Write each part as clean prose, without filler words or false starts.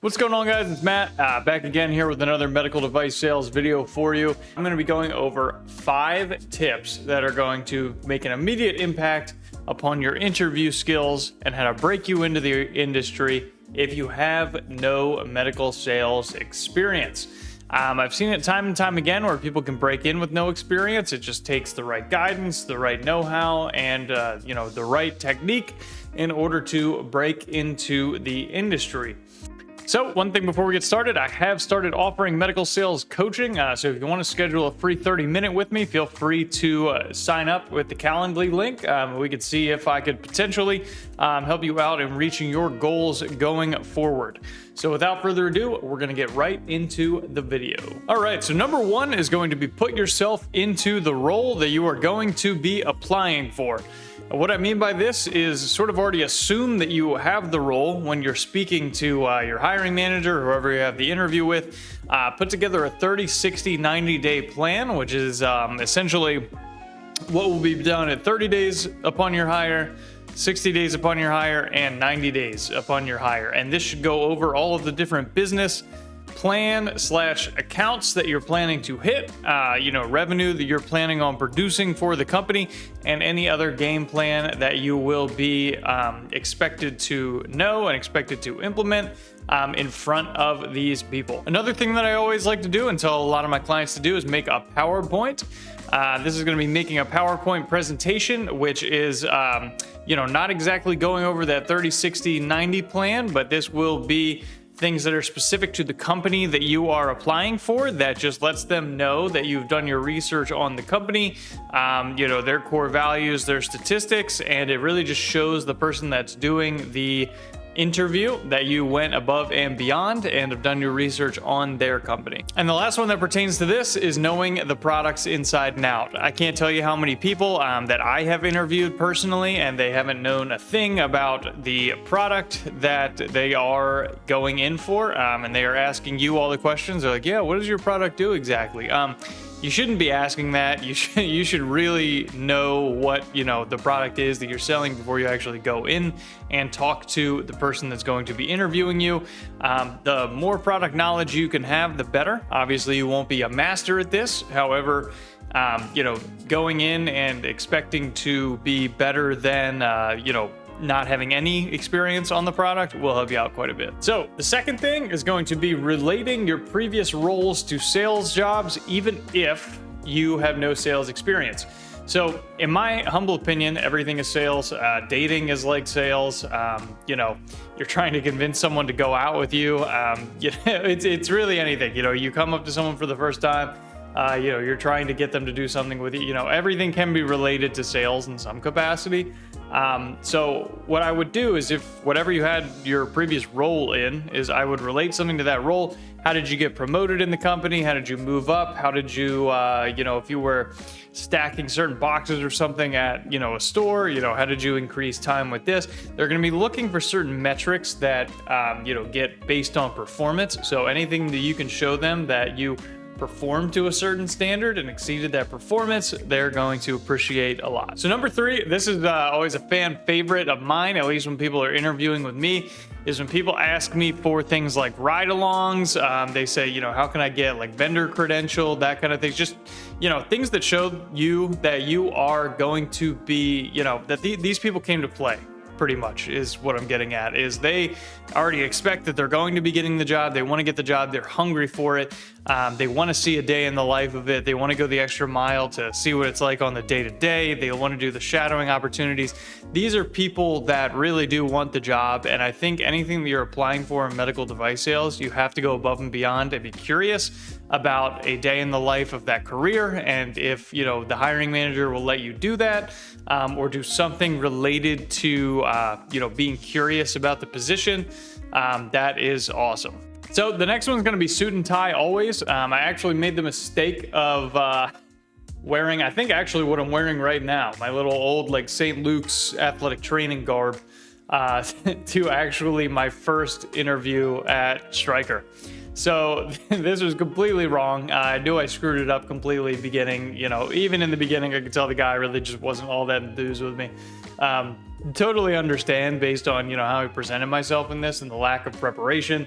What's going on, guys? It's Matt back again here with another medical device sales video for you. I'm going to be going over 5 tips that are going to make an immediate impact upon your interview skills and how to break you into the industry if you have no medical sales experience. I've seen it time and time again where people can break in with no experience. It just takes the right guidance, the right know-how, and the right technique in order to break into the industry. So one thing before we get started, I have started offering medical sales coaching. So if you want to schedule a free 30-minute with me, feel free to sign up with the Calendly link. We could see if I could potentially help you out in reaching your goals going forward. So without further ado, we're going to get right into the video. All right, so number 1 is going to be put yourself into the role that you are going to be applying for. What I mean by this is sort of already assume that you have the role when you're speaking to your hiring manager, whoever you have the interview with. Put together a 30, 60, 90-day plan, which is essentially what will be done at 30 days upon your hire, 60 days upon your hire, and 90 days upon your hire. And this should go over all of the different business plan / accounts that you're planning to hit, revenue that you're planning on producing for the company, and any other game plan that you will be expected to know and expected to implement in front of these people. Another thing that I always like to do and tell a lot of my clients to do is make a PowerPoint. This is going to be making a PowerPoint presentation, which is not exactly going over that 30, 60, 90 plan, but this will be things that are specific to the company that you are applying for, that just lets them know that you've done your research on the company, their core values, their statistics, and it really just shows the person that's doing the interview that you went above and beyond and have done your research on their company. And the last one that pertains to this is knowing the products inside and out. I can't tell you how many people that I have interviewed personally and they haven't known a thing about the product that they are going in for, and they are asking you all the questions. They're like, yeah, what does your product do exactly? You shouldn't be asking that. You should really know what the product is that you're selling before you actually go in and talk to the person that's going to be interviewing you. The more product knowledge you can have, the better. Obviously, you won't be a master at this. However, going in and expecting to be better than not having any experience on the product will help you out quite a bit. So the second thing is going to be relating your previous roles to sales jobs, even if you have no sales experience. So in my humble opinion, everything is sales. Dating is like sales. You're trying to convince someone to go out with you. It's really anything. You come up to someone for the first time. You're trying to get them to do something with you. Everything can be related to sales in some capacity. So what I would do is, if whatever you had your previous role in is, I would relate something to that role. How did you get promoted in the company? How did you move up? How did you, if you were stacking certain boxes or something at, a store, how did you increase time with this? They're going to be looking for certain metrics that, get based on performance. So anything that you can show them that you performed to a certain standard and exceeded that performance, they're going to appreciate a lot. So number 3, this is always a fan favorite of mine, at least when people are interviewing with me, is when people ask me for things like ride-alongs. They say, how can I get like vendor credential, that kind of thing. Just, things that show you that you are going to be, that these people came to play. Pretty much is what I'm getting at, is they already expect that they're going to be getting the job. They want to get the job. They're hungry for it. They want to see a day in the life of it. They want to go the extra mile to see what it's like on the day-to-day. They want to do the shadowing opportunities. These are people that really do want the job. And I think anything that you're applying for in medical device sales, you have to go above and beyond and be curious about a day in the life of that career. And if the hiring manager will let you do that, or do something related to being curious about the position, that is awesome. So the next one's going to be suit and tie always. I actually made the mistake of wearing, I think actually what I'm wearing right now, my little old like St. Luke's athletic training garb, to actually my first interview at Stryker. So this was completely wrong. I knew I screwed it up completely beginning. Even in the beginning, I could tell the guy really just wasn't all that enthused with me. Totally understand based on, how I presented myself in this and the lack of preparation.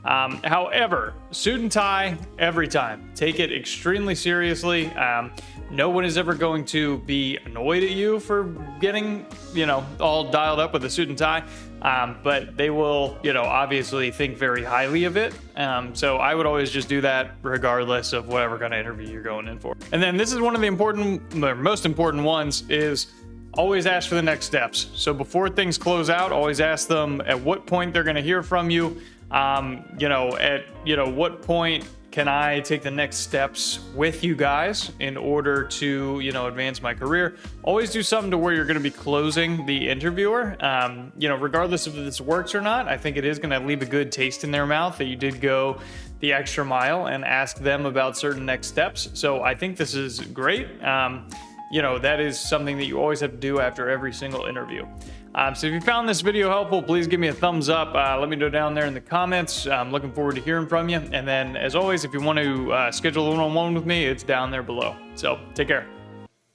However, suit and tie every time. Take it extremely seriously. No one is ever going to be annoyed at you for getting, all dialed up with a suit and tie. But they will, obviously think very highly of it. So I would always just do that regardless of whatever kind of interview you're going in for. And then this is one of the most important ones is always ask for the next steps. So before things close out, always ask them at what point they're going to hear from you. What point can I take the next steps with you guys in order to, advance my career? Always do something to where you're going to be closing the interviewer. Regardless if this works or not, I think it is going to leave a good taste in their mouth that you did go the extra mile and ask them about certain next steps. So I think this is great. That is something that you always have to do after every single interview. So if you found this video helpful, please give me a thumbs up. Let me know down there in the comments. I'm looking forward to hearing from you. And then, as always, if you want to schedule a one-on-one with me, it's down there below. So take care.